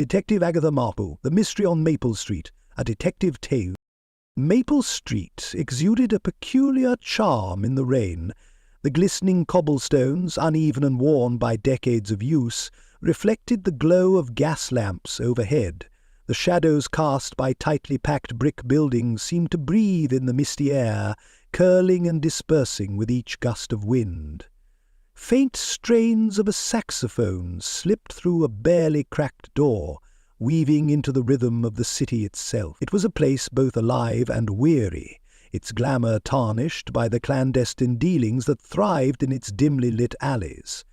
Detective Agatha Marple, The Mystery on Maple Street, a detective tale. Maple Street exuded a peculiar charm in the rain. The glistening cobblestones, uneven and worn by decades of use, reflected the glow of gas lamps overhead. The shadows cast by tightly packed brick buildings seemed to breathe in the misty air, curling and dispersing with each gust of wind. Faint strains of a saxophone slipped through a barely cracked door, weaving into the rhythm of the city itself. It was a place both alive and weary, its glamour tarnished by the clandestine dealings that thrived in its dimly lit alleys.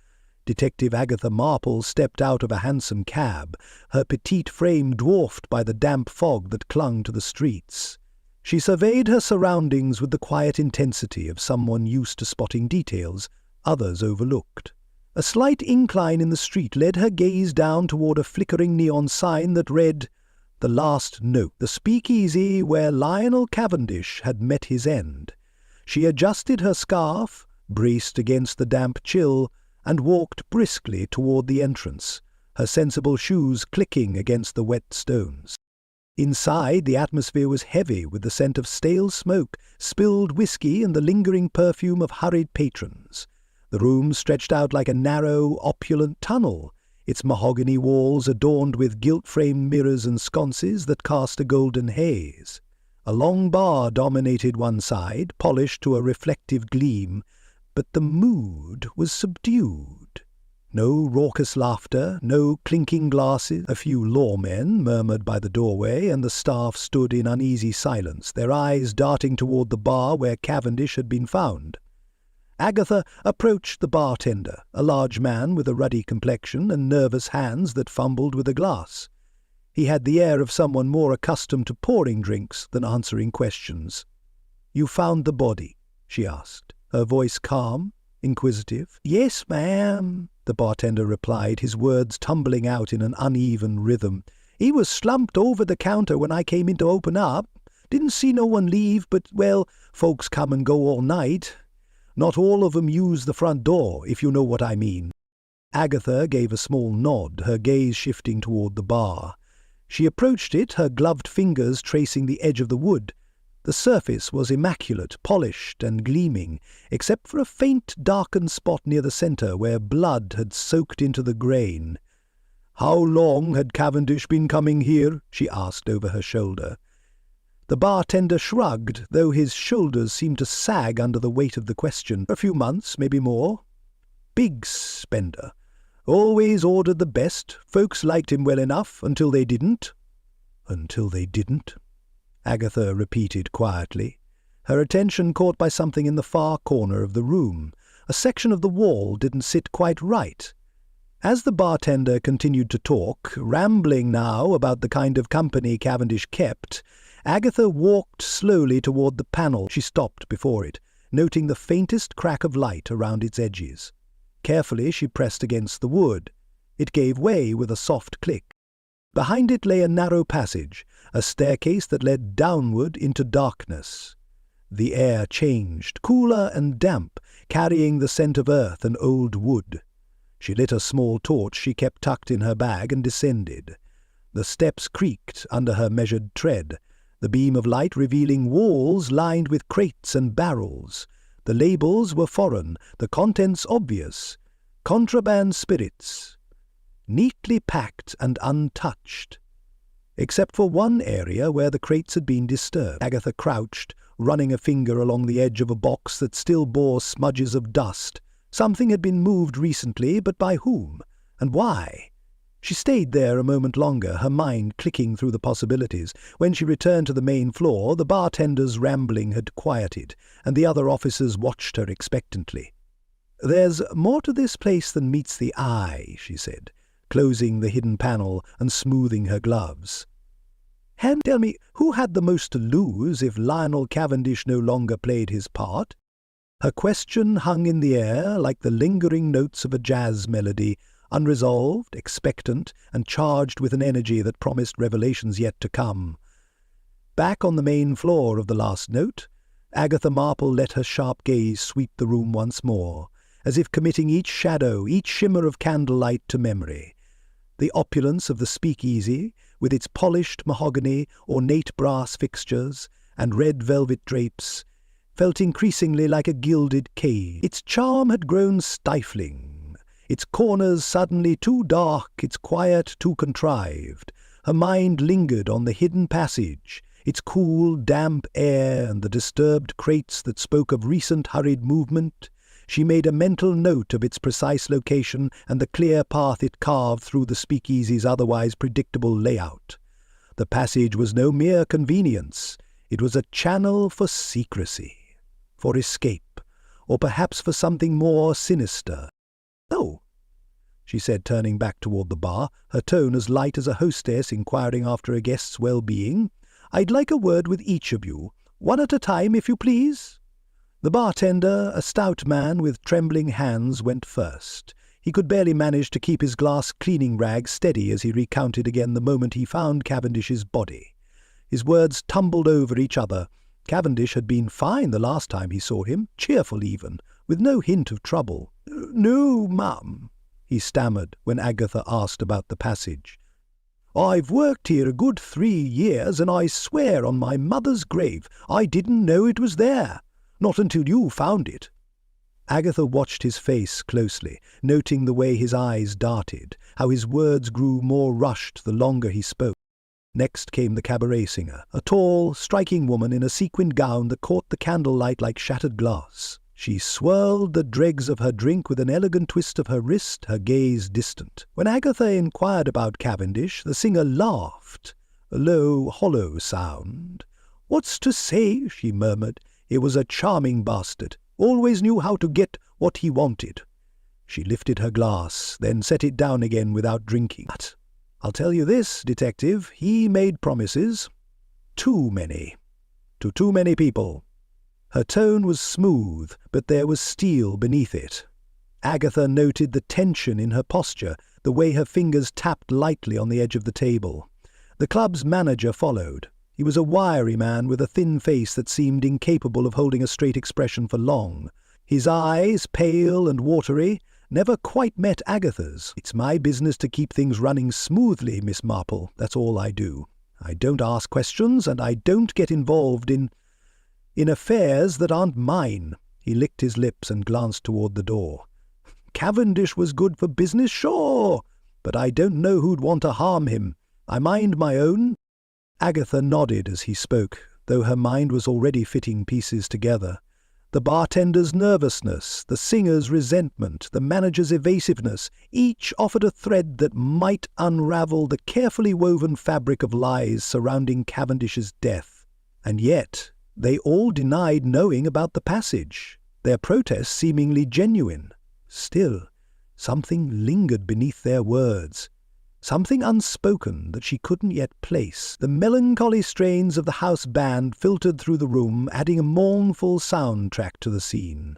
Detective Agatha Marple stepped out of a hansom cab, her petite frame dwarfed by the damp fog that clung to the streets. She surveyed her surroundings with the quiet intensity of someone used to spotting details others overlooked. A slight incline in the street led her gaze down toward a flickering neon sign that read, "The Last Note," the speakeasy where Lionel Cavendish had met his end. She adjusted her scarf, braced against the damp chill, and walked briskly toward the entrance, her sensible shoes clicking against the wet stones. Inside, the atmosphere was heavy with the scent of stale smoke, spilled whiskey, and the lingering perfume of hurried patrons. The room stretched out like a narrow, opulent tunnel, its mahogany walls adorned with gilt-framed mirrors and sconces that cast a golden haze. A long bar dominated one side, polished to a reflective gleam, but the mood was subdued. No raucous laughter, no clinking glasses. A few lawmen murmured by the doorway, and the staff stood in uneasy silence, their eyes darting toward the bar where Cavendish had been found. Agatha approached the bartender, a large man with a ruddy complexion and nervous hands that fumbled with a glass. He had the air of someone more accustomed to pouring drinks than answering questions. "You found the body?" she asked, her voice calm, inquisitive. "Yes, ma'am," the bartender replied, his words tumbling out in an uneven rhythm. "He was slumped over the counter when I came in to open up. Didn't see no one leave, but, well, folks come and go all night. Not all of 'em use the front door, if you know what I mean." Agatha gave a small nod, her gaze shifting toward the bar. She approached it, her gloved fingers tracing the edge of the wood. The surface was immaculate, polished and gleaming, except for a faint, darkened spot near the center where blood had soaked into the grain. "How long had Cavendish been coming here?" she asked over her shoulder. The bartender shrugged, though his shoulders seemed to sag under the weight of the question. "A few months, maybe more. Big spender. Always ordered the best. Folks liked him well enough, until they didn't." "Until they didn't?" Agatha repeated quietly, her attention caught by something in the far corner of the room. A section of the wall didn't sit quite right. As the bartender continued to talk, rambling now about the kind of company Cavendish kept, Agatha walked slowly toward the panel. She stopped before it, noting the faintest crack of light around its edges. Carefully she pressed against the wood. It gave way with a soft click. Behind it lay a narrow passage, a staircase that led downward into darkness. The air changed, cooler and damp, carrying the scent of earth and old wood. She lit a small torch she kept tucked in her bag and descended. The steps creaked under her measured tread, the beam of light revealing walls lined with crates and barrels. The labels were foreign, the contents obvious. Contraband spirits, neatly packed and untouched. Except for one area where the crates had been disturbed. Agatha crouched, running a finger along the edge of a box that still bore smudges of dust. Something had been moved recently, but by whom? And why? She stayed there a moment longer, her mind clicking through the possibilities. When she returned to the main floor, the bartender's rambling had quieted, and the other officers watched her expectantly. "There's more to this place than meets the eye," she said, closing the hidden panel and smoothing her gloves. "And tell me, who had the most to lose if Lionel Cavendish no longer played his part?" Her question hung in the air like the lingering notes of a jazz melody, unresolved, expectant, and charged with an energy that promised revelations yet to come. Back on the main floor of The Last Note, Agatha Marple let her sharp gaze sweep the room once more, as if committing each shadow, each shimmer of candlelight to memory. The opulence of the speakeasy, with its polished mahogany, ornate brass fixtures, and red velvet drapes, felt increasingly like a gilded cave. Its charm had grown stifling, its corners suddenly too dark, its quiet too contrived. Her mind lingered on the hidden passage, its cool, damp air and the disturbed crates that spoke of recent hurried movement. She made a mental note of its precise location and the clear path it carved through the speakeasy's otherwise predictable layout. The passage was no mere convenience. It was a channel for secrecy, for escape, or perhaps for something more sinister. "Oh," she said, turning back toward the bar, her tone as light as a hostess inquiring after a guest's well-being. "I'd like a word with each of you, one at a time, if you please." The bartender, a stout man with trembling hands, went first. He could barely manage to keep his glass cleaning rag steady as he recounted again the moment he found Cavendish's body. His words tumbled over each other. Cavendish had been fine the last time he saw him, cheerful even, with no hint of trouble. "No, ma'am," he stammered when Agatha asked about the passage. "I've worked here a good 3 years, and I swear on my mother's grave I didn't know it was there. Not until you found it." Agatha watched his face closely, noting the way his eyes darted, how his words grew more rushed the longer he spoke. Next came the cabaret singer, a tall, striking woman in a sequined gown that caught the candlelight like shattered glass. She swirled the dregs of her drink with an elegant twist of her wrist, her gaze distant. When Agatha inquired about Cavendish, the singer laughed, a low, hollow sound. "What's to say?" she murmured. "He was a charming bastard, always knew how to get what he wanted." She lifted her glass, then set it down again without drinking. "But I'll tell you this, detective, he made promises. Too many. To too many people." Her tone was smooth, but there was steel beneath it. Agatha noted the tension in her posture, the way her fingers tapped lightly on the edge of the table. The club's manager followed. He was a wiry man with a thin face that seemed incapable of holding a straight expression for long. His eyes, pale and watery, never quite met Agatha's. "It's my business to keep things running smoothly, Miss Marple. That's all I do. I don't ask questions, and I don't get involved in affairs that aren't mine." He licked his lips and glanced toward the door. "Cavendish was good for business, sure, but I don't know who'd want to harm him. I mind my own." Agatha nodded as he spoke, though her mind was already fitting pieces together. The bartender's nervousness, the singer's resentment, the manager's evasiveness, each offered a thread that might unravel the carefully woven fabric of lies surrounding Cavendish's death. And yet they all denied knowing about the passage, their protests seemingly genuine. Still, something lingered beneath their words. Something unspoken that she couldn't yet place. The melancholy strains of the house band filtered through the room, adding a mournful soundtrack to the scene.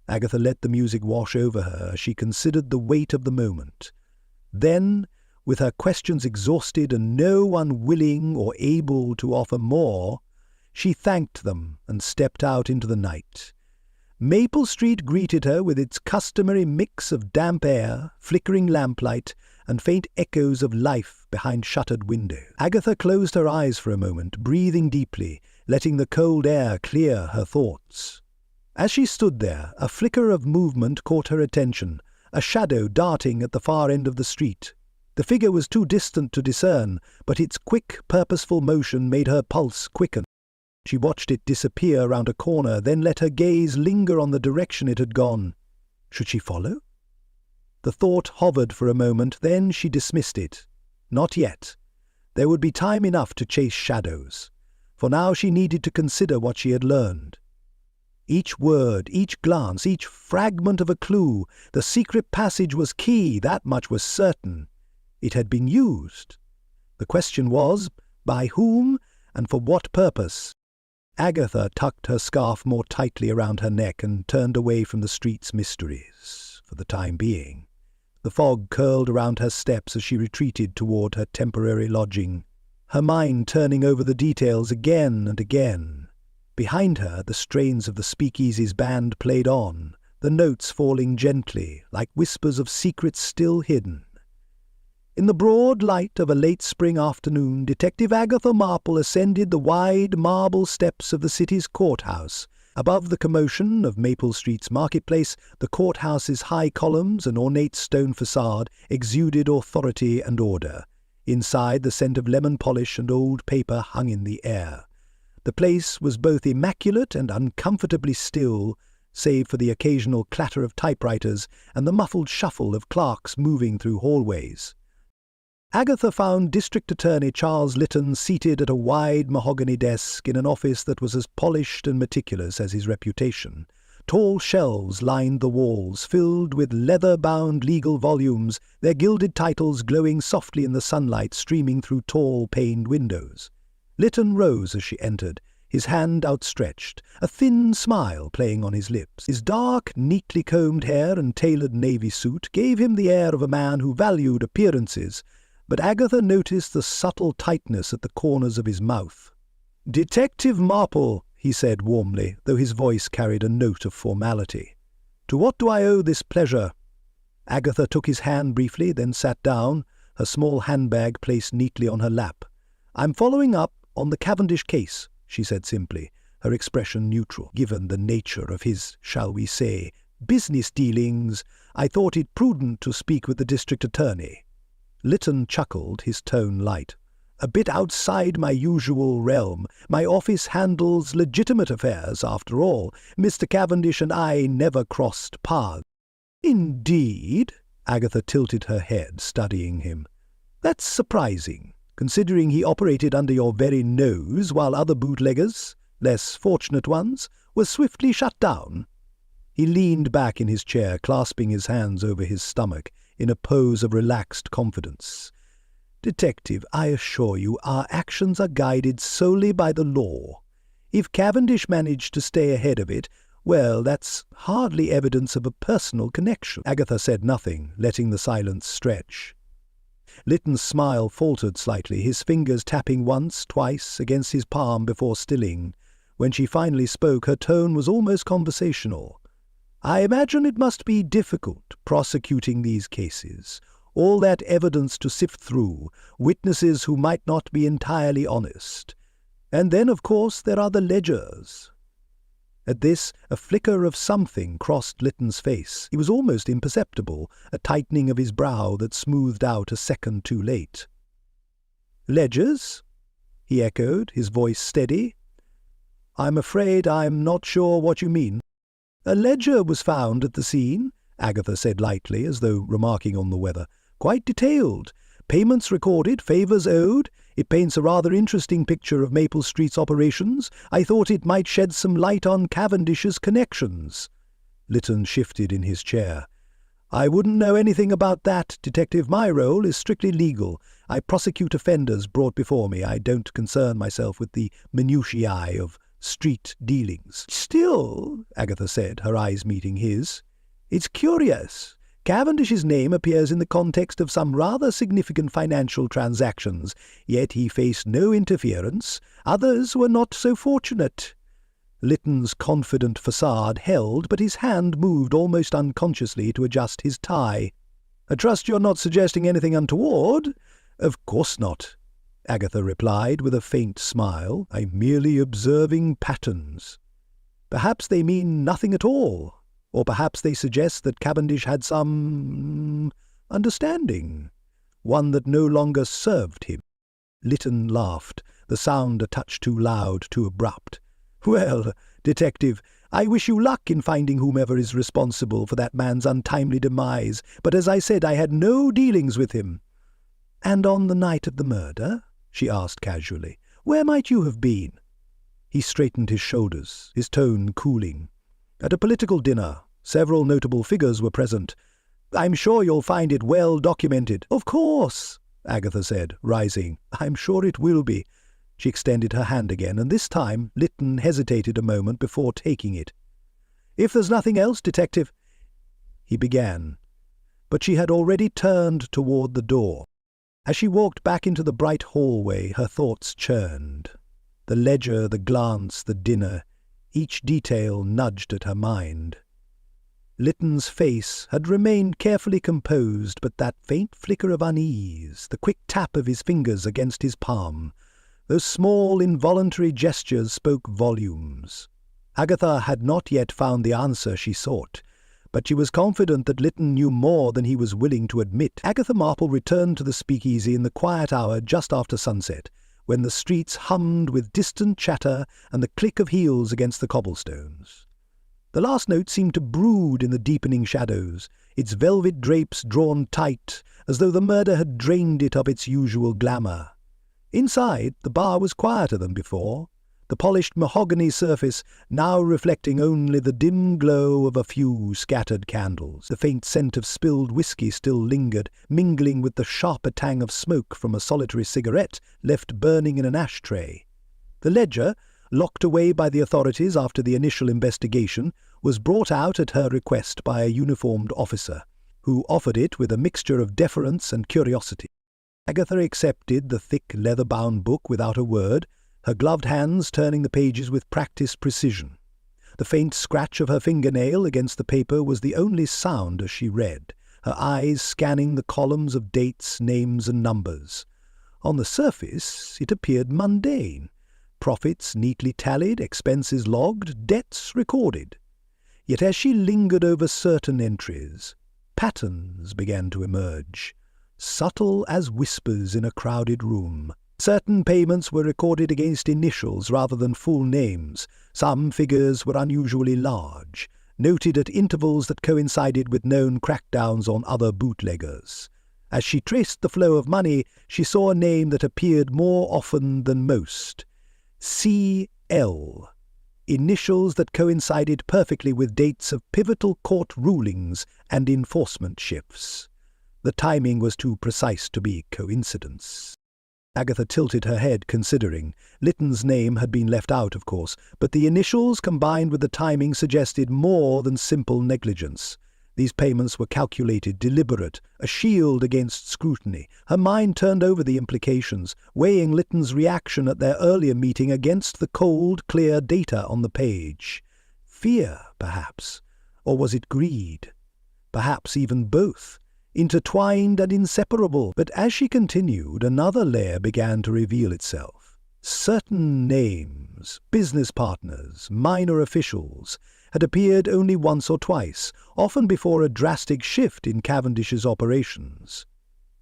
Agatha let the music wash over her as she considered the weight of the moment. Then, with her questions exhausted and no one willing or able to offer more, she thanked them and stepped out into the night. Maple Street greeted her with its customary mix of damp air, flickering lamplight, and faint echoes of life behind shuttered windows. Agatha closed her eyes for a moment, breathing deeply, letting the cold air clear her thoughts. As she stood there, a flicker of movement caught her attention, a shadow darting at the far end of the street. The figure was too distant to discern, but its quick, purposeful motion made her pulse quicken. She watched it disappear round a corner, then let her gaze linger on the direction it had gone. Should she follow? The thought hovered for a moment, then she dismissed it. Not yet. There would be time enough to chase shadows. For now she needed to consider what she had learned. Each word, each glance, each fragment of a clue, the secret passage was key, that much was certain. It had been used. The question was, by whom and for what purpose? Agatha tucked her scarf more tightly around her neck and turned away from the street's mysteries, for the time being. The fog curled around her steps as she retreated toward her temporary lodging, her mind turning over the details again and again. Behind her, the strains of the speakeasy's band played on, the notes falling gently, like whispers of secrets still hidden. In the broad light of a late spring afternoon, Detective Agatha Marple ascended the wide marble steps of the city's courthouse. Above the commotion of Maple Street's marketplace, the courthouse's high columns and ornate stone facade exuded authority and order. Inside, the scent of lemon polish and old paper hung in the air. The place was both immaculate and uncomfortably still, save for the occasional clatter of typewriters and the muffled shuffle of clerks moving through hallways. Agatha found District Attorney Charles Lytton seated at a wide mahogany desk in an office that was as polished and meticulous as his reputation. Tall shelves lined the walls, filled with leather-bound legal volumes, their gilded titles glowing softly in the sunlight streaming through tall paned windows. Lytton rose as she entered, his hand outstretched, a thin smile playing on his lips. His dark, neatly combed hair and tailored navy suit gave him the air of a man who valued appearances, but Agatha noticed the subtle tightness at the corners of his mouth. "Detective Marple," he said warmly, though his voice carried a note of formality. "To what do I owe this pleasure?" Agatha took his hand briefly, then sat down, her small handbag placed neatly on her lap. "I'm following up on the Cavendish case," she said simply, her expression neutral. "Given the nature of his, shall we say, business dealings, I thought it prudent to speak with the district attorney." Lytton chuckled, his tone light. "A bit outside my usual realm. My office handles legitimate affairs, after all. Mr. Cavendish and I never crossed paths." "Indeed?" Agatha tilted her head, studying him. "That's surprising, considering he operated under your very nose while other bootleggers, less fortunate ones, were swiftly shut down." He leaned back in his chair, clasping his hands over his stomach, in a pose of relaxed confidence. "Detective, I assure you our actions are guided solely by the law. If Cavendish managed to stay ahead of it, well, that's hardly evidence of a personal connection." Agatha said nothing, letting the silence stretch. Lytton's smile faltered slightly, his fingers tapping once, twice, against his palm before stilling. When she finally spoke, her tone was almost conversational. "I imagine it must be difficult prosecuting these cases. All that evidence to sift through, witnesses who might not be entirely honest. And then, of course, there are the ledgers." At this, a flicker of something crossed Lytton's face. He was almost imperceptible, a tightening of his brow that smoothed out a second too late. "Ledgers?" he echoed, his voice steady. "I'm afraid I'm not sure what you mean." "A ledger was found at the scene," Agatha said lightly, as though remarking on the weather. "Quite detailed. Payments recorded, favours owed. It paints a rather interesting picture of Maple Street's operations. I thought it might shed some light on Cavendish's connections." Lytton shifted in his chair. "I wouldn't know anything about that, Detective. My role is strictly legal. I prosecute offenders brought before me. I don't concern myself with the minutiae of street dealings." "Still," Agatha said, her eyes meeting his, "it's curious. Cavendish's name appears in the context of some rather significant financial transactions, yet he faced no interference. Others were not so fortunate." Lytton's confident facade held, but his hand moved almost unconsciously to adjust his tie. "I trust you're not suggesting anything untoward?" "Of course not," Agatha replied with a faint smile. "I'm merely observing patterns. Perhaps they mean nothing at all, or perhaps they suggest that Cavendish had some understanding, one that no longer served him." Lytton laughed, the sound a touch too loud, too abrupt. "Well, Detective, I wish you luck in finding whomever is responsible for that man's untimely demise, but as I said, I had no dealings with him." "And on the night of the murder?" she asked casually. "Where might you have been?" He straightened his shoulders, his tone cooling. "At a political dinner. Several notable figures were present. I'm sure you'll find it well documented." "Of course," Agatha said, rising. "I'm sure it will be." She extended her hand again, and this time Lytton hesitated a moment before taking it. "If there's nothing else, Detective—" he began, but she had already turned toward the door. As she walked back into the bright hallway, her thoughts churned. The ledger, the glance, the dinner, each detail nudged at her mind. Lytton's face had remained carefully composed, but that faint flicker of unease, the quick tap of his fingers against his palm, those small involuntary gestures spoke volumes. Agatha had not yet found the answer she sought, but she was confident that Lytton knew more than he was willing to admit. Agatha Marple returned to the speakeasy in the quiet hour just after sunset, when the streets hummed with distant chatter and the click of heels against the cobblestones. The last note seemed to brood in the deepening shadows, its velvet drapes drawn tight, as though the murder had drained it of its usual glamour. Inside, the bar was quieter than before, the polished mahogany surface now reflecting only the dim glow of a few scattered candles. The faint scent of spilled whiskey still lingered, mingling with the sharper tang of smoke from a solitary cigarette left burning in an ashtray. The ledger, locked away by the authorities after the initial investigation, was brought out at her request by a uniformed officer, who offered it with a mixture of deference and curiosity. Agatha accepted the thick leather-bound book without a word, her gloved hands turning the pages with practised precision. The faint scratch of her fingernail against the paper was the only sound as she read, her eyes scanning the columns of dates, names, and numbers. On the surface it appeared mundane. Profits neatly tallied, expenses logged, debts recorded. Yet as she lingered over certain entries, patterns began to emerge, subtle as whispers in a crowded room. Certain payments were recorded against initials rather than full names. Some figures were unusually large, noted at intervals that coincided with known crackdowns on other bootleggers. As she traced the flow of money, she saw a name that appeared more often than most. C.L., initials that coincided perfectly with dates of pivotal court rulings and enforcement shifts. The timing was too precise to be coincidence. Agatha tilted her head, considering. Lytton's name had been left out, of course, but the initials combined with the timing suggested more than simple negligence. These payments were calculated, deliberate, a shield against scrutiny. Her mind turned over the implications, weighing Lytton's reaction at their earlier meeting against the cold, clear data on the page. Fear, perhaps. Or was it greed? Perhaps even both. Intertwined and inseparable. But as she continued, another layer began to reveal itself. Certain names, business partners, minor officials, had appeared only once or twice, often before a drastic shift in Cavendish's operations.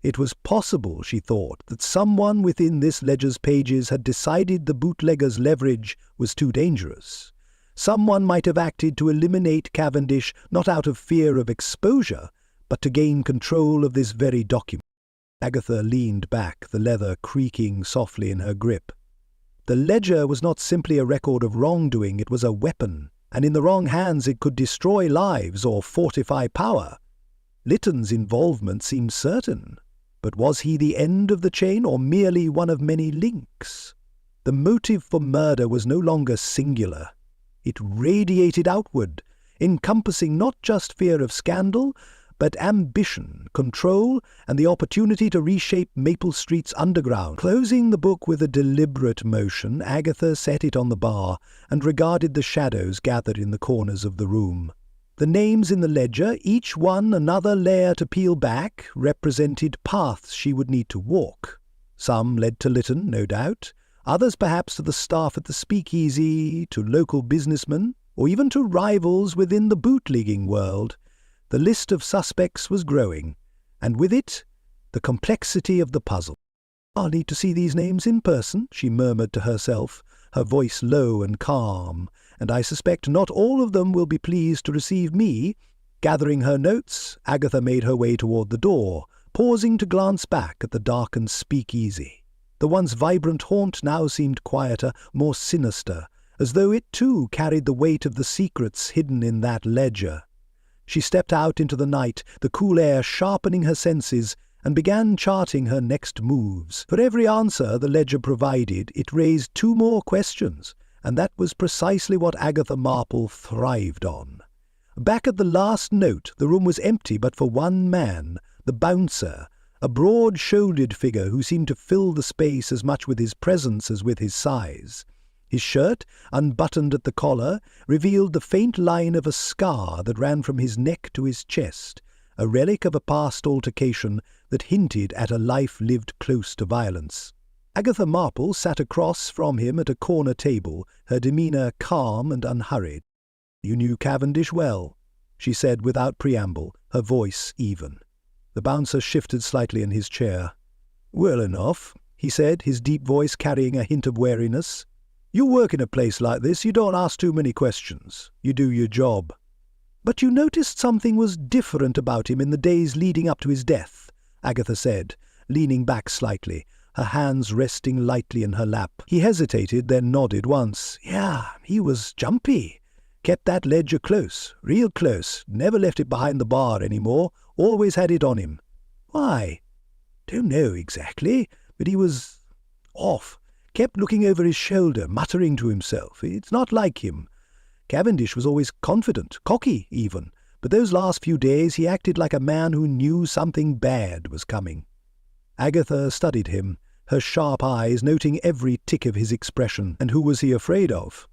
It was possible, she thought, that someone within this ledger's pages had decided the bootlegger's leverage was too dangerous. Someone might have acted to eliminate Cavendish not out of fear of exposure, but to gain control of this very document. Agatha leaned back, the leather creaking softly in her grip. The ledger was not simply a record of wrongdoing, it was a weapon, and in the wrong hands it could destroy lives or fortify power. Lytton's involvement seemed certain, but was he the end of the chain or merely one of many links? The motive for murder was no longer singular. It radiated outward, encompassing not just fear of scandal, but ambition, control, and the opportunity to reshape Maple Street's underground. Closing the book with a deliberate motion, Agatha set it on the bar and regarded the shadows gathered in the corners of the room. The names in the ledger, each one another layer to peel back, represented paths she would need to walk. Some led to Lytton, no doubt, others perhaps to the staff at the speakeasy, to local businessmen, or even to rivals within the bootlegging world. The list of suspects was growing, and with it, the complexity of the puzzle. "I'll need to see these names in person," she murmured to herself, her voice low and calm, "and I suspect not all of them will be pleased to receive me." Gathering her notes, Agatha made her way toward the door, pausing to glance back at the darkened speakeasy. The once vibrant haunt now seemed quieter, more sinister, as though it too carried the weight of the secrets hidden in that ledger. She stepped out into the night, the cool air sharpening her senses, and began charting her next moves. For every answer the ledger provided, it raised two more questions, and that was precisely what Agatha Marple thrived on. Back at the last note, the room was empty but for one man, the bouncer, a broad-shouldered figure who seemed to fill the space as much with his presence as with his size. His shirt, unbuttoned at the collar, revealed the faint line of a scar that ran from his neck to his chest, a relic of a past altercation that hinted at a life lived close to violence. Agatha Marple sat across from him at a corner table, her demeanour calm and unhurried. "You knew Cavendish well," she said without preamble, her voice even. The bouncer shifted slightly in his chair. "Well enough," he said, his deep voice carrying a hint of wariness. "You work in a place like this, you don't ask too many questions. You do your job." "But you noticed something was different about him in the days leading up to his death," Agatha said, leaning back slightly, her hands resting lightly in her lap. He hesitated, then nodded once. "Yeah, he was jumpy. Kept that ledger close, real close, never left it behind the bar any more, always had it on him." "Why?" "Don't know exactly, but he was off. Kept looking over his shoulder, muttering to himself. It's not like him. Cavendish was always confident, cocky even, but those last few days he acted like a man who knew something bad was coming." Agatha studied him, her sharp eyes noting every tick of his expression. "And who was he afraid of?"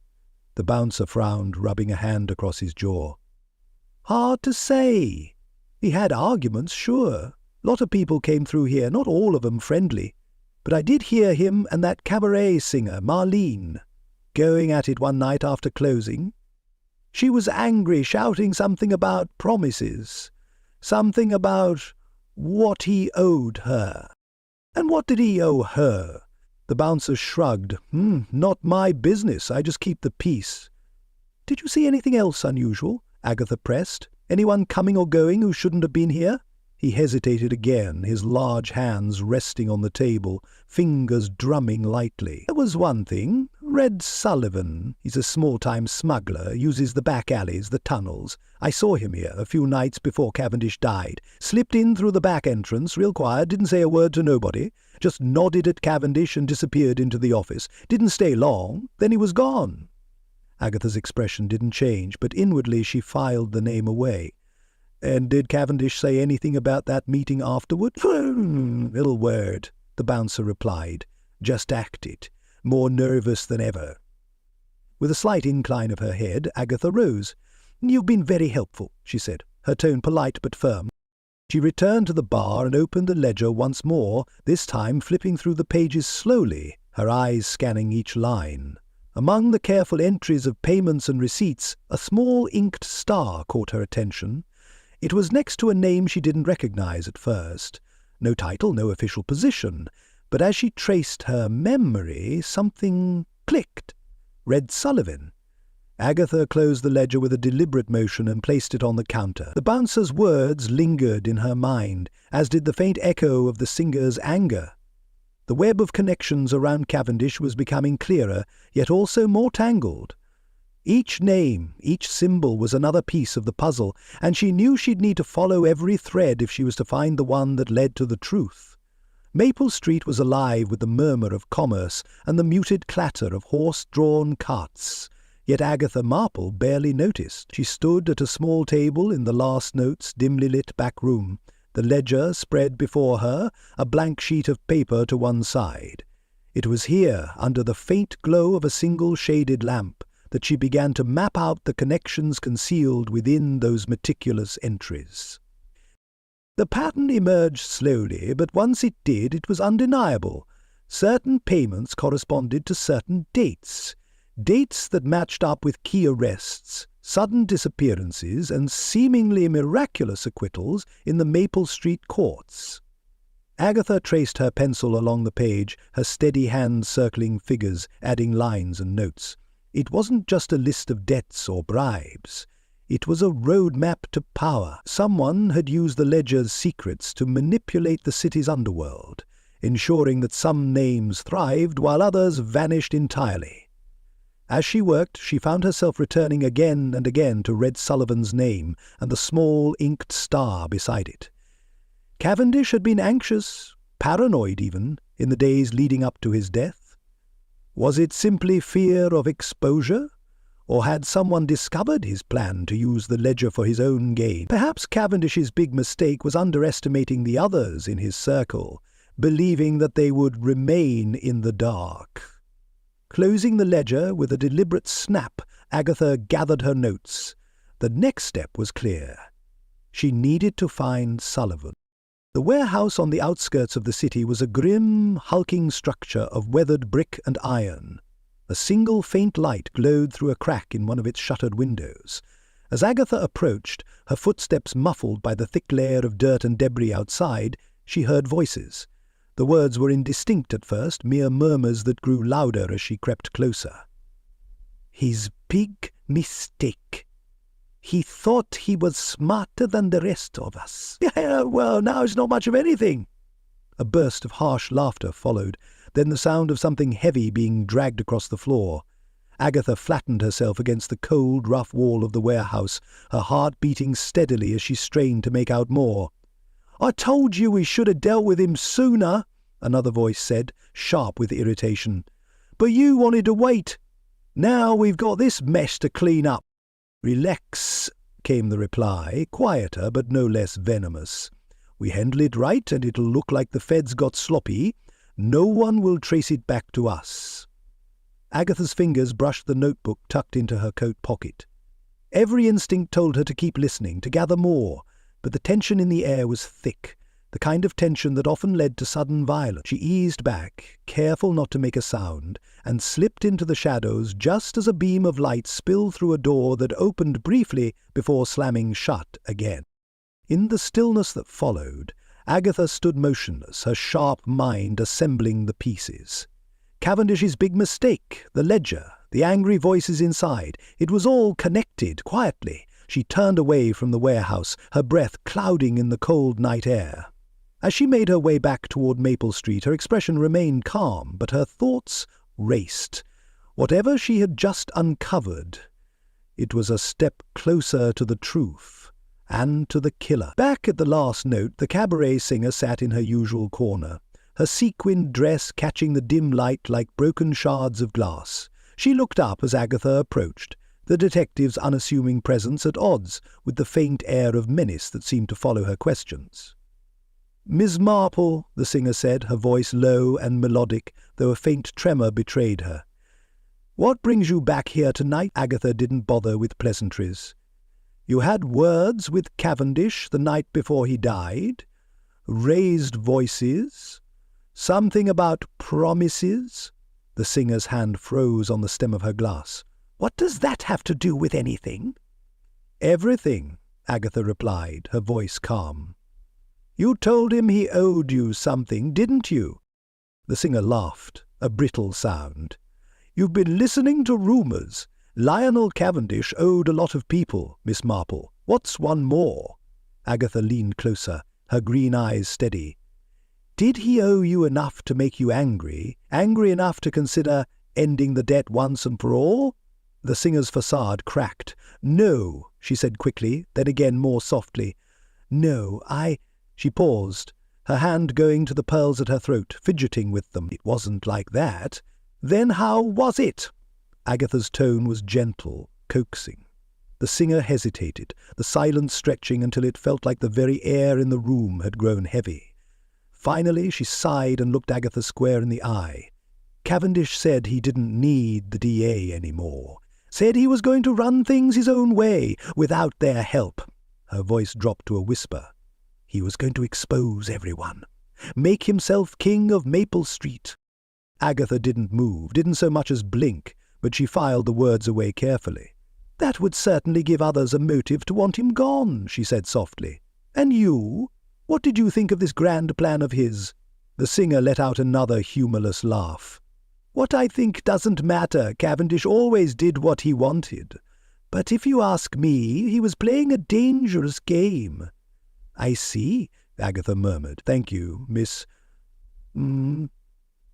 The bouncer frowned, rubbing a hand across his jaw. "Hard to say. He had arguments, sure. Lot of people came through here, not all of 'em friendly. But I did hear him and that cabaret singer, Marlene, going at it one night after closing. She was angry, shouting something about promises, something about what he owed her." "And what did he owe her?" The bouncer shrugged. Not my business. I just keep the peace." "Did you see anything else unusual?" Agatha pressed. "Anyone coming or going who shouldn't have been here?" He hesitated again, his large hands resting on the table, fingers drumming lightly. "There was one thing. Red Sullivan. He's a small-time smuggler, uses the back alleys, the tunnels. I saw him here a few nights before Cavendish died. Slipped in through the back entrance, real quiet, didn't say a word to nobody. Just nodded at Cavendish and disappeared into the office. Didn't stay long. Then he was gone." Agatha's expression didn't change, but inwardly she filed the name away. "And did Cavendish say anything about that meeting afterward?" "Little word," the bouncer replied. "Just acted, more nervous than ever." With a slight incline of her head, Agatha rose. "You've been very helpful," she said, her tone polite but firm. She returned to the bar and opened the ledger once more, this time flipping through the pages slowly, her eyes scanning each line. Among the careful entries of payments and receipts, a small inked star caught her attention. It was next to a name she didn't recognize at first. No title, no official position. But as she traced her memory, something clicked. Red Sullivan. Agatha closed the ledger with a deliberate motion and placed it on the counter. The bouncer's words lingered in her mind, as did the faint echo of the singer's anger. The web of connections around Cavendish was becoming clearer, yet also more tangled. Each name, each symbol was another piece of the puzzle, and she knew she'd need to follow every thread if she was to find the one that led to the truth. Maple Street was alive with the murmur of commerce and the muted clatter of horse-drawn carts. Yet Agatha Marple barely noticed. She stood at a small table in the last notes dimly lit back room, the ledger spread before her, a blank sheet of paper to one side. It was here, under the faint glow of a single shaded lamp, that she began to map out the connections concealed within those meticulous entries. The pattern emerged slowly, but once it did, it was undeniable. Certain payments corresponded to certain dates that matched up with key arrests, sudden disappearances, and seemingly miraculous acquittals in the Maple Street courts. Agatha traced her pencil along the page, her steady hand circling figures, adding lines and notes. It wasn't just a list of debts or bribes. It was a roadmap to power. Someone had used the ledger's secrets to manipulate the city's underworld, ensuring that some names thrived while others vanished entirely. As she worked, she found herself returning again and again to Red Sullivan's name and the small inked star beside it. Cavendish had been anxious, paranoid even, in the days leading up to his death. Was it simply fear of exposure? Or had someone discovered his plan to use the ledger for his own gain? Perhaps Cavendish's big mistake was underestimating the others in his circle, believing that they would remain in the dark. Closing the ledger with a deliberate snap, Agatha gathered her notes. The next step was clear. She needed to find Sullivan. The warehouse on the outskirts of the city was a grim, hulking structure of weathered brick and iron. A single faint light glowed through a crack in one of its shuttered windows. As Agatha approached, her footsteps muffled by the thick layer of dirt and debris outside, she heard voices. The words were indistinct at first, mere murmurs that grew louder as she crept closer. "His big mistake. He thought he was smarter than the rest of us. Yeah, well, now it's not much of anything." A burst of harsh laughter followed, then the sound of something heavy being dragged across the floor. Agatha flattened herself against the cold, rough wall of the warehouse, her heart beating steadily as she strained to make out more. "I told you we should have dealt with him sooner," another voice said, sharp with irritation. "But you wanted to wait. Now we've got this mess to clean up." "Relax," came the reply, quieter but no less venomous. "We handle it right and it'll look like the feds got sloppy. No one will trace it back to us." Agatha's fingers brushed the notebook tucked into her coat pocket. Every instinct told her to keep listening, to gather more, but the tension in the air was thick, the kind of tension that often led to sudden violence. She eased back, careful not to make a sound, and slipped into the shadows just as a beam of light spilled through a door that opened briefly before slamming shut again. In the stillness that followed, Agatha stood motionless, her sharp mind assembling the pieces. Cavendish's big mistake, the ledger, the angry voices inside, it was all connected quietly. She turned away from the warehouse, her breath clouding in the cold night air. As she made her way back toward Maple Street, her expression remained calm, but her thoughts raced. Whatever she had just uncovered, it was a step closer to the truth and to the killer. Back at the last note, the cabaret singer sat in her usual corner, her sequined dress catching the dim light like broken shards of glass. She looked up as Agatha approached, the detective's unassuming presence at odds with the faint air of menace that seemed to follow her questions. "Miss Marple," the singer said, her voice low and melodic, though a faint tremor betrayed her. "What brings you back here tonight?" Agatha didn't bother with pleasantries. "You had words with Cavendish the night before he died? Raised voices? Something about promises?" The singer's hand froze on the stem of her glass. "What does that have to do with anything?" "Everything," Agatha replied, her voice calm. "You told him he owed you something, didn't you?" The singer laughed, a brittle sound. "You've been listening to rumours. Lionel Cavendish owed a lot of people, Miss Marple. What's one more?" Agatha leaned closer, her green eyes steady. "Did he owe you enough to make you angry enough to consider ending the debt once and for all?" The singer's facade cracked. "No," she said quickly, then again more softly. "No, She paused, her hand going to the pearls at her throat, fidgeting with them. "It wasn't like that." "Then how was it?" Agatha's tone was gentle, coaxing. The singer hesitated, the silence stretching until it felt like the very air in the room had grown heavy. Finally she sighed and looked Agatha square in the eye. "Cavendish said he didn't need the DA anymore. Said he was going to run things his own way, without their help." Her voice dropped to a whisper. "He was going to expose everyone. Make himself king of Maple Street." Agatha didn't move, didn't so much as blink, but she filed the words away carefully. "That would certainly give others a motive to want him gone," she said softly. "And you? What did you think of this grand plan of his?" The singer let out another humourless laugh. "What I think doesn't matter. Cavendish always did what he wanted. But if you ask me, he was playing a dangerous game." "I see," Agatha murmured. "Thank you, Miss—"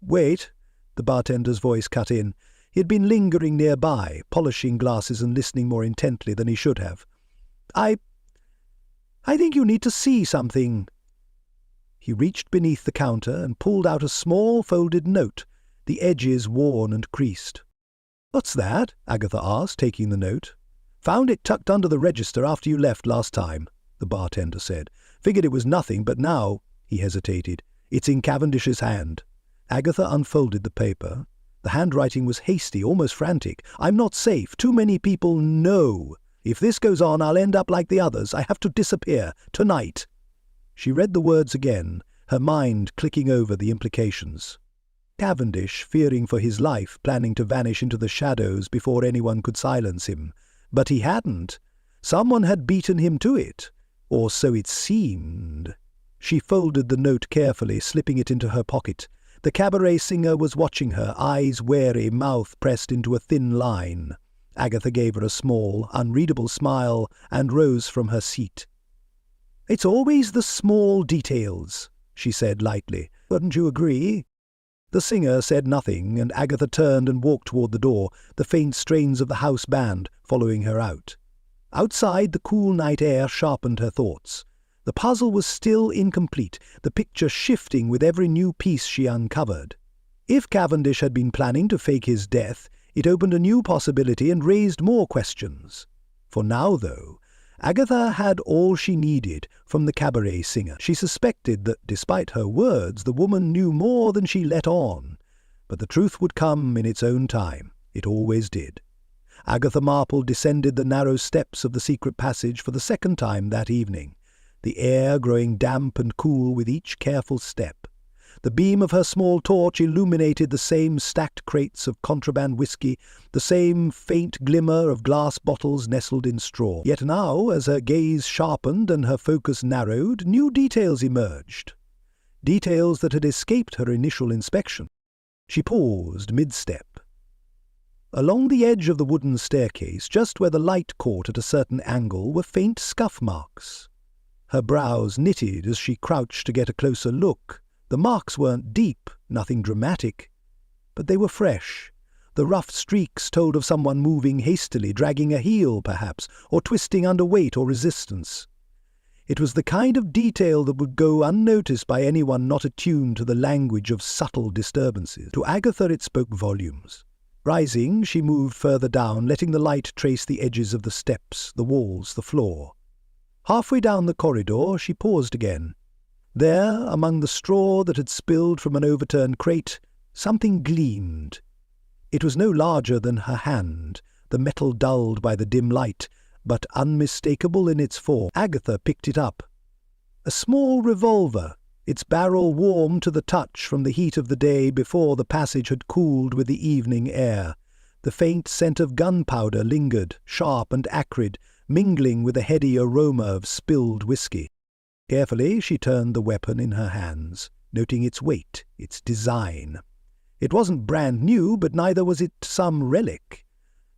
"Wait," the bartender's voice cut in. He had been lingering nearby, polishing glasses and listening more intently than he should have. I think you need to see something." He reached beneath the counter and pulled out a small folded note, the edges worn and creased. "What's that?" Agatha asked, taking the note. "Found it tucked under the register after you left last time," the bartender said. "Figured it was nothing, but now," he hesitated, "it's in Cavendish's hand." Agatha unfolded the paper. The handwriting was hasty, almost frantic. "I'm not safe. Too many people know. If this goes on, I'll end up like the others. I have to disappear. Tonight." She read the words again, her mind clicking over the implications. Cavendish, fearing for his life, planning to vanish into the shadows before anyone could silence him. But he hadn't. Someone had beaten him to it, or so it seemed. She folded the note carefully, slipping it into her pocket. The cabaret singer was watching her, eyes wary, mouth pressed into a thin line. Agatha gave her a small, unreadable smile and rose from her seat. "It's always the small details," she said lightly. "Wouldn't you agree?" The singer said nothing, and Agatha turned and walked toward the door, the faint strains of the house band following her out. Outside, the cool night air sharpened her thoughts. The puzzle was still incomplete, the picture shifting with every new piece she uncovered. If Cavendish had been planning to fake his death, it opened a new possibility and raised more questions. For now, though, Agatha had all she needed from the cabaret singer. She suspected that, despite her words, the woman knew more than she let on. But the truth would come in its own time. It always did. Agatha Marple descended the narrow steps of the secret passage for the second time that evening, the air growing damp and cool with each careful step. The beam of her small torch illuminated the same stacked crates of contraband whiskey, the same faint glimmer of glass bottles nestled in straw. Yet now, as her gaze sharpened and her focus narrowed, new details emerged. Details that had escaped her initial inspection. She paused mid-step. Along the edge of the wooden staircase, just where the light caught at a certain angle, were faint scuff marks. Her brows knitted as she crouched to get a closer look. The marks weren't deep, nothing dramatic, but they were fresh. The rough streaks told of someone moving hastily, dragging a heel, perhaps, or twisting under weight or resistance. It was the kind of detail that would go unnoticed by anyone not attuned to the language of subtle disturbances. To Agatha it spoke volumes. Rising, she moved further down, letting the light trace the edges of the steps, the walls, the floor. Halfway down the corridor, she paused again. There, among the straw that had spilled from an overturned crate, something gleamed. It was no larger than her hand, the metal dulled by the dim light, but unmistakable in its form. Agatha picked it up. A small revolver, its barrel warm to the touch from the heat of the day before the passage had cooled with the evening air. The faint scent of gunpowder lingered, sharp and acrid, mingling with a heady aroma of spilled whiskey. Carefully she turned the weapon in her hands, noting its weight, its design. It wasn't brand new, but neither was it some relic.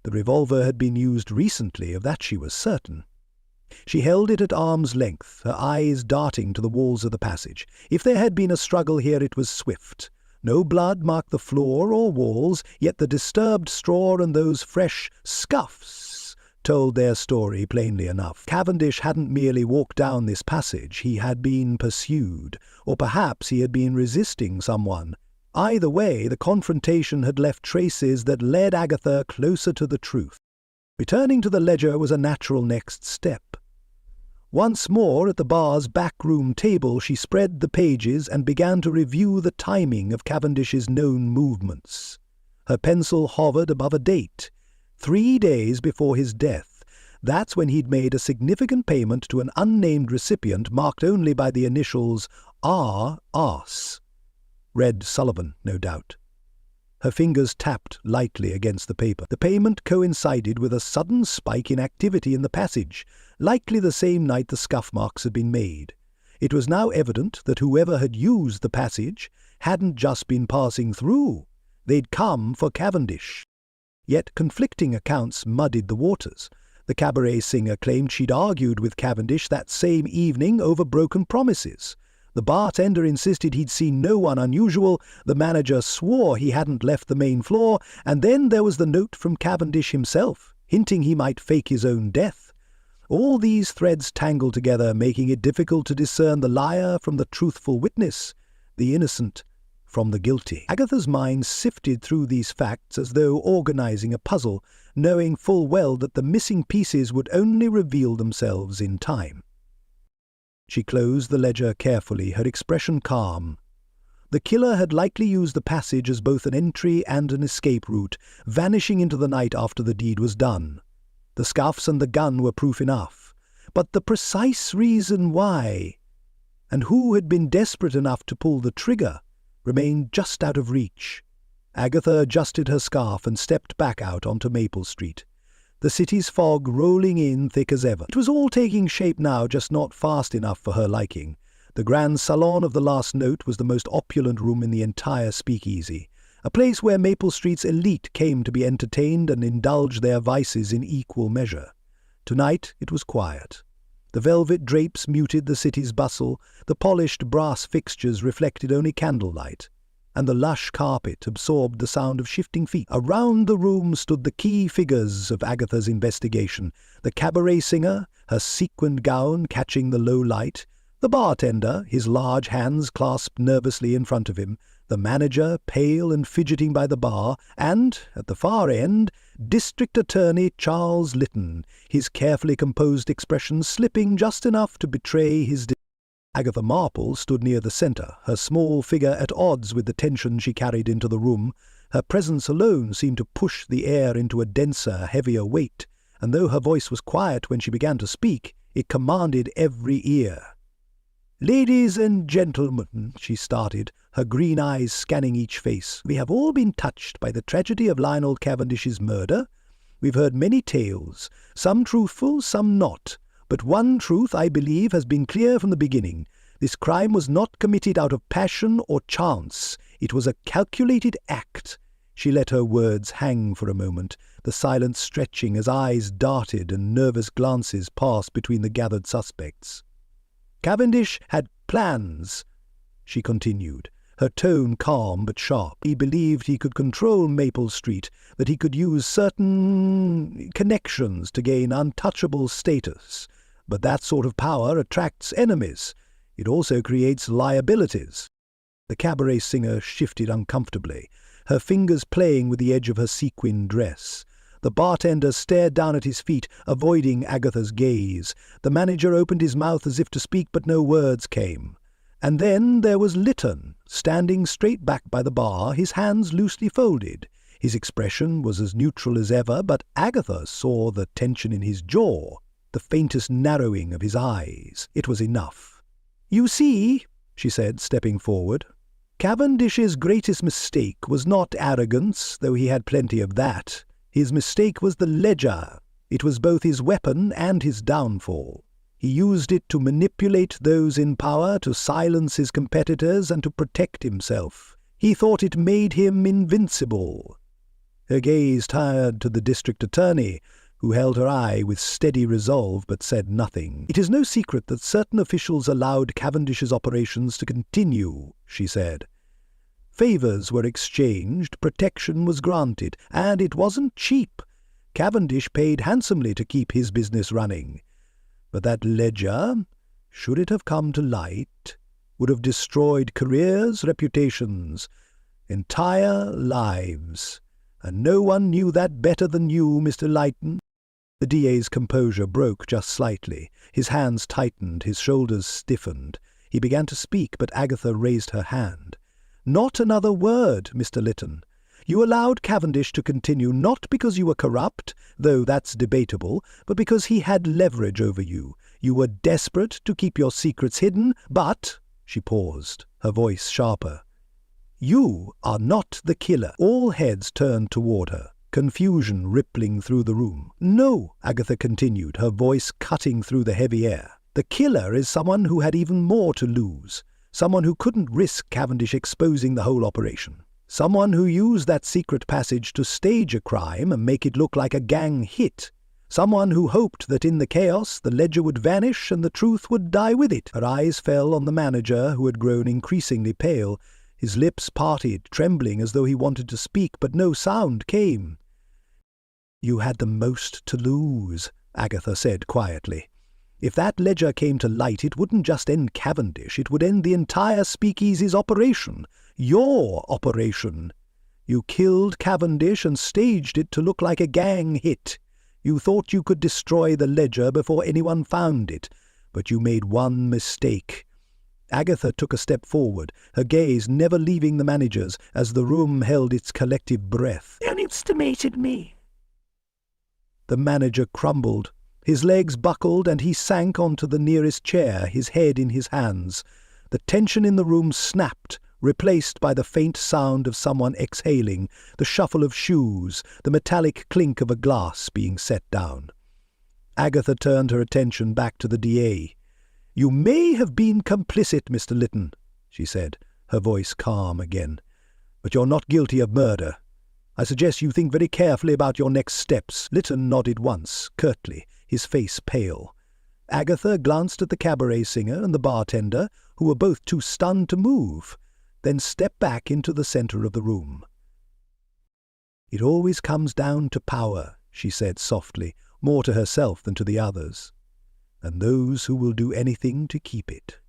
The revolver had been used recently, of that she was certain. She held it at arm's length, her eyes darting to the walls of the passage. If there had been a struggle here, it was swift. No blood marked the floor or walls, yet the disturbed straw and those fresh scuffs told their story plainly enough. Cavendish hadn't merely walked down this passage, he had been pursued, or perhaps he had been resisting someone. Either way, the confrontation had left traces that led Agatha closer to the truth. Returning to the ledger was a natural next step. Once more at the bar's back-room table, she spread the pages and began to review the timing of Cavendish's known movements. Her pencil hovered above a date. 3 days before his death. That's when he'd made a significant payment to an unnamed recipient marked only by the initials R.Ars. Red Sullivan, no doubt. Her fingers tapped lightly against the paper. The payment coincided with a sudden spike in activity in the passage, likely the same night the scuff marks had been made. It was now evident that whoever had used the passage hadn't just been passing through. They'd come for Cavendish. Yet conflicting accounts muddied the waters. The cabaret singer claimed she'd argued with Cavendish that same evening over broken promises. The bartender insisted he'd seen no one unusual, the manager swore he hadn't left the main floor, and then there was the note from Cavendish himself, hinting he might fake his own death. All these threads tangled together, making it difficult to discern the liar from the truthful witness, the innocent from the guilty. Agatha's mind sifted through these facts as though organizing a puzzle, knowing full well that the missing pieces would only reveal themselves in time. She closed the ledger carefully, her expression calm. The killer had likely used the passage as both an entry and an escape route, vanishing into the night after the deed was done. The scuffs and the gun were proof enough. But the precise reason why, and who had been desperate enough to pull the trigger, remained just out of reach. Agatha adjusted her scarf and stepped back out onto Maple Street, the city's fog rolling in thick as ever. It was all taking shape now, just not fast enough for her liking. The grand salon of the Last Note was the most opulent room in the entire speakeasy, a place where Maple Street's elite came to be entertained and indulge their vices in equal measure. Tonight it was quiet. The velvet drapes muted the city's bustle, the polished brass fixtures reflected only candlelight, and the lush carpet absorbed the sound of shifting feet. Around the room stood the key figures of Agatha's investigation: the cabaret singer, her sequined gown catching the low light; the bartender, his large hands clasped nervously in front of him; the manager, pale and fidgeting by the bar; and, at the far end, District Attorney Charles Lytton, his carefully composed expression slipping just enough to betray his Agatha Marple stood near the centre, her small figure at odds with the tension she carried into the room. Her presence alone seemed to push the air into a denser, heavier weight, and though her voice was quiet when she began to speak, it commanded every ear. "Ladies and gentlemen," she started, her green eyes scanning each face, "we have all been touched by the tragedy of Lionel Cavendish's murder. We've heard many tales, some truthful, some not. But one truth, I believe, has been clear from the beginning. This crime was not committed out of passion or chance. It was a calculated act." She let her words hang for a moment, the silence stretching as eyes darted and nervous glances passed between the gathered suspects. "Cavendish had plans," she continued, her tone calm but sharp. "He believed he could control Maple Street, that he could use certain connections to gain untouchable status. But that sort of power attracts enemies. It also creates liabilities." The cabaret singer shifted uncomfortably, her fingers playing with the edge of her sequin dress. The bartender stared down at his feet, avoiding Agatha's gaze. The manager opened his mouth as if to speak, but no words came. And then there was Lytton, standing straight back by the bar, his hands loosely folded. His expression was as neutral as ever, but Agatha saw the tension in his jaw, the faintest narrowing of his eyes. It was enough. "You see," she said, stepping forward, "Cavendish's greatest mistake was not arrogance, though he had plenty of that. His mistake was the ledger. It was both his weapon and his downfall. He used it to manipulate those in power, to silence his competitors, and to protect himself. He thought it made him invincible." Her gaze turned to the district attorney, who held her eye with steady resolve but said nothing. "It is no secret that certain officials allowed Cavendish's operations to continue," she said. "Favours were exchanged, protection was granted, and it wasn't cheap. Cavendish paid handsomely to keep his business running. But that ledger, should it have come to light, would have destroyed careers, reputations, entire lives. And no one knew that better than you, Mr. Lytton." The DA's composure broke just slightly. His hands tightened, his shoulders stiffened. He began to speak, but Agatha raised her hand. "Not another word, Mr. Lytton. You allowed Cavendish to continue not because you were corrupt, though that's debatable, but because he had leverage over you. You were desperate to keep your secrets hidden, but—" she paused, her voice sharper. "You are not the killer." All heads turned toward her, confusion rippling through the room. "No," Agatha continued, her voice cutting through the heavy air. "The killer is someone who had even more to lose, someone who couldn't risk Cavendish exposing the whole operation, someone who used that secret passage to stage a crime and make it look like a gang hit, someone who hoped that in the chaos the ledger would vanish and the truth would die with it." Her eyes fell on the manager, who had grown increasingly pale. His lips parted, trembling as though he wanted to speak, but no sound came. "You had the most to lose," Agatha said quietly. "If that ledger came to light, it wouldn't just end Cavendish, it would end the entire speakeasy's operation. Your operation. You killed Cavendish and staged it to look like a gang hit. You thought you could destroy the ledger before anyone found it, but you made one mistake. Agatha took a step forward, her gaze never leaving the manager's as the room held its collective breath. "You underestimated me." The manager crumbled. His legs buckled and he sank onto the nearest chair, his head in his hands. The tension in the room snapped, replaced by the faint sound of someone exhaling, the shuffle of shoes, the metallic clink of a glass being set down. Agatha turned her attention back to the DA. "You may have been complicit, Mr. Lytton," she said, her voice calm again, "but you're not guilty of murder. I suggest you think very carefully about your next steps." Lytton nodded once, curtly, his face pale. Agatha glanced at the cabaret singer and the bartender, who were both too stunned to move, then stepped back into the centre of the room. "It always comes down to power," she said softly, more to herself than to the others, "and those who will do anything to keep it."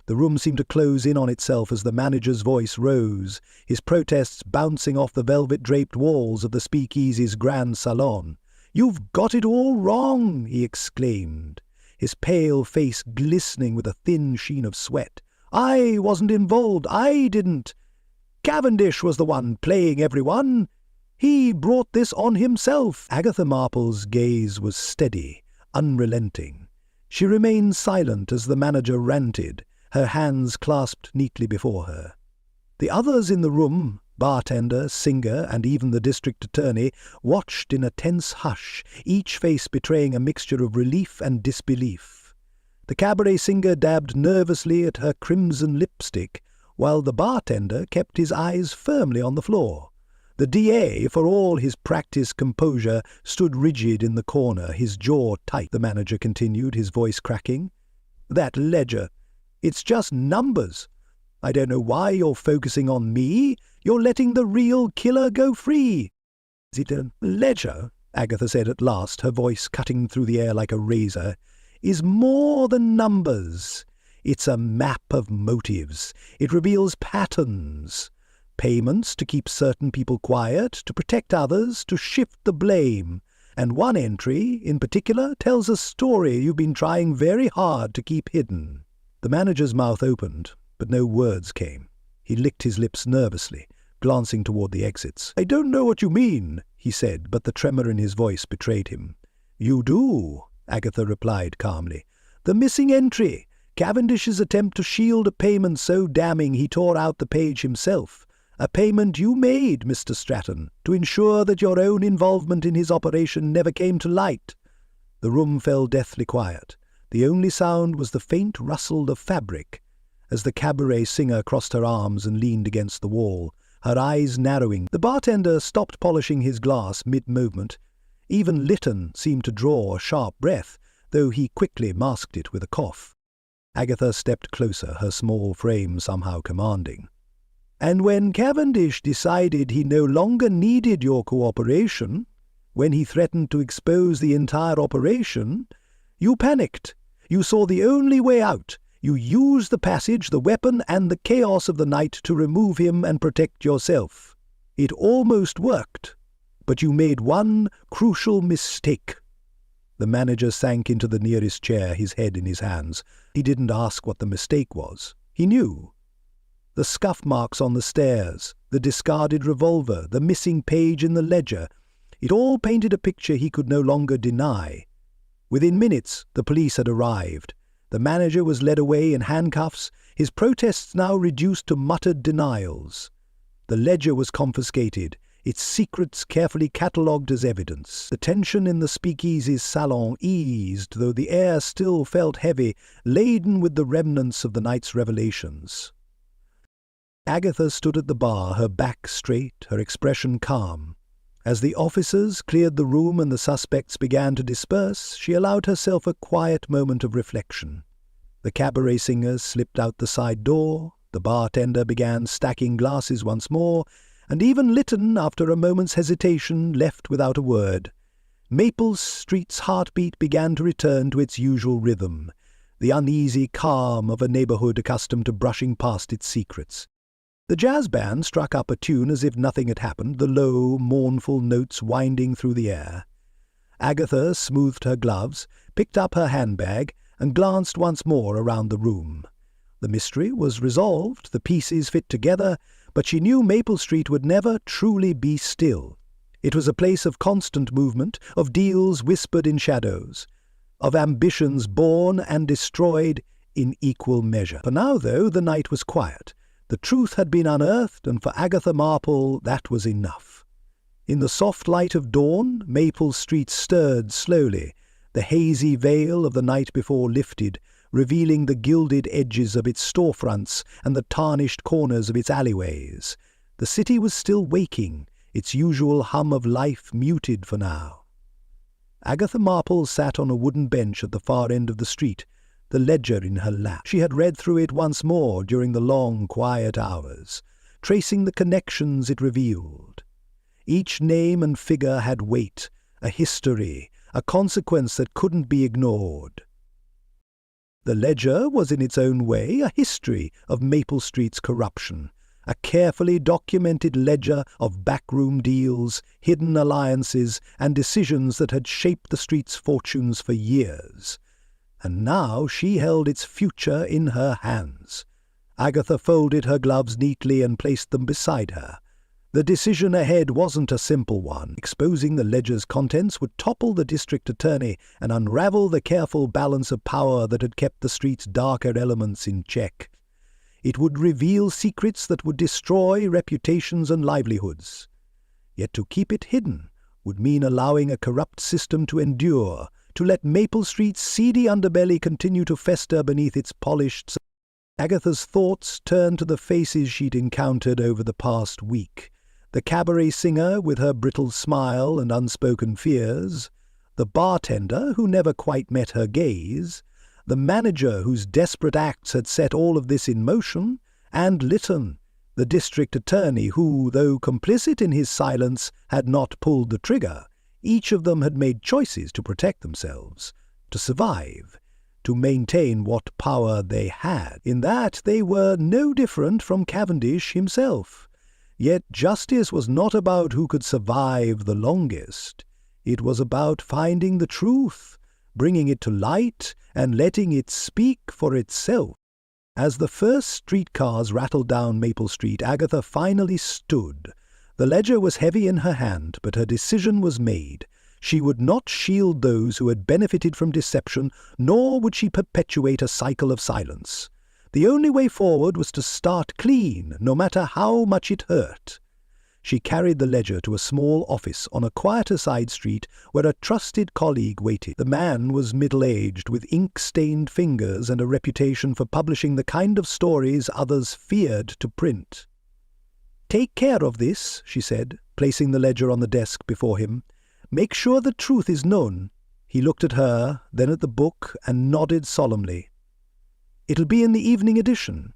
The room seemed to close in on itself as the manager's voice rose, his protests bouncing off the velvet-draped walls of the speakeasy's grand salon. "You've got it all wrong," he exclaimed, his pale face glistening with a thin sheen of sweat. "I wasn't involved. I didn't. Cavendish was the one playing everyone. He brought this on himself." Agatha Marple's gaze was steady, unrelenting. She remained silent as the manager ranted, her hands clasped neatly before her. The others in the room, bartender, singer, and even the district attorney, watched in a tense hush, each face betraying a mixture of relief and disbelief. The cabaret singer dabbed nervously at her crimson lipstick, while the bartender kept his eyes firmly on the floor. The DA, for all his practised composure, stood rigid in the corner, his jaw tight. The manager continued, his voice cracking. "That ledger, it's just numbers. I don't know why you're focusing on me. You're letting the real killer go free." "Is it a ledger?" Agatha said at last, her voice cutting through the air like a razor. "Is more than numbers. It's a map of motives. It reveals patterns. Payments to keep certain people quiet, to protect others, to shift the blame. And one entry, in particular, tells a story you've been trying very hard to keep hidden." The manager's mouth opened, but no words came. He licked his lips nervously, glancing toward the exits. "I don't know what you mean," he said, but the tremor in his voice betrayed him. "You do," Agatha replied calmly. "The missing entry, Cavendish's attempt to shield a payment so damning he tore out the page himself. A payment you made, Mr. Stratton, to ensure that your own involvement in his operation never came to light." The room fell deathly quiet. The only sound was the faint rustle of fabric, as the cabaret singer crossed her arms and leaned against the wall, her eyes narrowing. The bartender stopped polishing his glass mid-movement. Even Lytton seemed to draw a sharp breath, though he quickly masked it with a cough. Agatha stepped closer, her small frame somehow commanding. "And when Cavendish decided he no longer needed your cooperation, when he threatened to expose the entire operation, you panicked. You saw the only way out. You used the passage, the weapon, and the chaos of the night to remove him and protect yourself. It almost worked, but you made one crucial mistake." The manager sank into the nearest chair, his head in his hands. He didn't ask what the mistake was. He knew. The scuff marks on the stairs, the discarded revolver, the missing page in the ledger, it all painted a picture he could no longer deny. Within minutes, the police had arrived. The manager was led away in handcuffs, his protests now reduced to muttered denials. The ledger was confiscated, its secrets carefully catalogued as evidence. The tension in the speakeasy's salon eased, though the air still felt heavy, laden with the remnants of the night's revelations. Agatha stood at the bar, her back straight, her expression calm. As the officers cleared the room and the suspects began to disperse, she allowed herself a quiet moment of reflection. The cabaret singers slipped out the side door, the bartender began stacking glasses once more, and even Lytton, after a moment's hesitation, left without a word. Maple Street's heartbeat began to return to its usual rhythm, the uneasy calm of a neighborhood accustomed to brushing past its secrets. The jazz band struck up a tune as if nothing had happened, the low, mournful notes winding through the air. Agatha smoothed her gloves, picked up her handbag, and glanced once more around the room. The mystery was resolved, the pieces fit together, but she knew Maple Street would never truly be still. It was a place of constant movement, of deals whispered in shadows, of ambitions born and destroyed in equal measure. For now, though, the night was quiet. The truth had been unearthed, and for Agatha Marple that was enough. In the soft light of dawn, Maple Street stirred slowly. The hazy veil of the night before lifted, revealing the gilded edges of its storefronts and the tarnished corners of its alleyways. The city was still waking, its usual hum of life muted for now. Agatha Marple sat on a wooden bench at the far end of the street, the ledger in her lap. She had read through it once more during the long, quiet hours, tracing the connections it revealed. Each name and figure had weight, a history, a consequence that couldn't be ignored. The ledger was in its own way a history of Maple Street's corruption, a carefully documented ledger of backroom deals, hidden alliances, and decisions that had shaped the street's fortunes for years. And now she held its future in her hands. Agatha folded her gloves neatly and placed them beside her. The decision ahead wasn't a simple one. Exposing the ledger's contents would topple the district attorney and unravel the careful balance of power that had kept the street's darker elements in check. It would reveal secrets that would destroy reputations and livelihoods. Yet to keep it hidden would mean allowing a corrupt system to endure, to let Maple Street's seedy underbelly continue to fester beneath its polished. Agatha's thoughts turned to the faces she'd encountered over the past week. The cabaret singer with her brittle smile and unspoken fears, the bartender who never quite met her gaze, the manager whose desperate acts had set all of this in motion, and Lytton, the district attorney who, though complicit in his silence, had not pulled the trigger. Each of them had made choices to protect themselves, to survive, to maintain what power they had. In that they were no different from Cavendish himself. Yet justice was not about who could survive the longest. It was about finding the truth, bringing it to light, and letting it speak for itself. As the first streetcars rattled down Maple Street, Agatha finally stood. The ledger was heavy in her hand, but her decision was made. She would not shield those who had benefited from deception, nor would she perpetuate a cycle of silence. The only way forward was to start clean, no matter how much it hurt. She carried the ledger to a small office on a quieter side street where a trusted colleague waited. The man was middle-aged, with ink-stained fingers and a reputation for publishing the kind of stories others feared to print. "Take care of this," she said, placing the ledger on the desk before him. "Make sure the truth is known." He looked at her, then at the book, and nodded solemnly. "It'll be in the evening edition."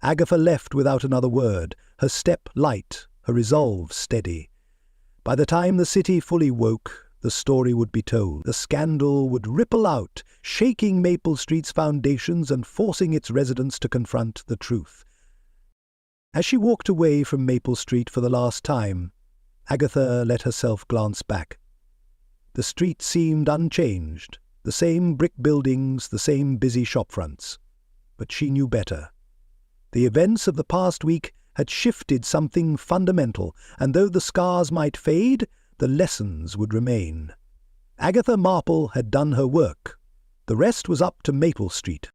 Agatha left without another word, her step light, her resolve steady. By the time the city fully woke, the story would be told. The scandal would ripple out, shaking Maple Street's foundations and forcing its residents to confront the truth. As she walked away from Maple Street for the last time, Agatha let herself glance back. The street seemed unchanged, the same brick buildings, the same busy shopfronts. But she knew better. The events of the past week had shifted something fundamental, and though the scars might fade, the lessons would remain. Agatha Marple had done her work. The rest was up to Maple Street.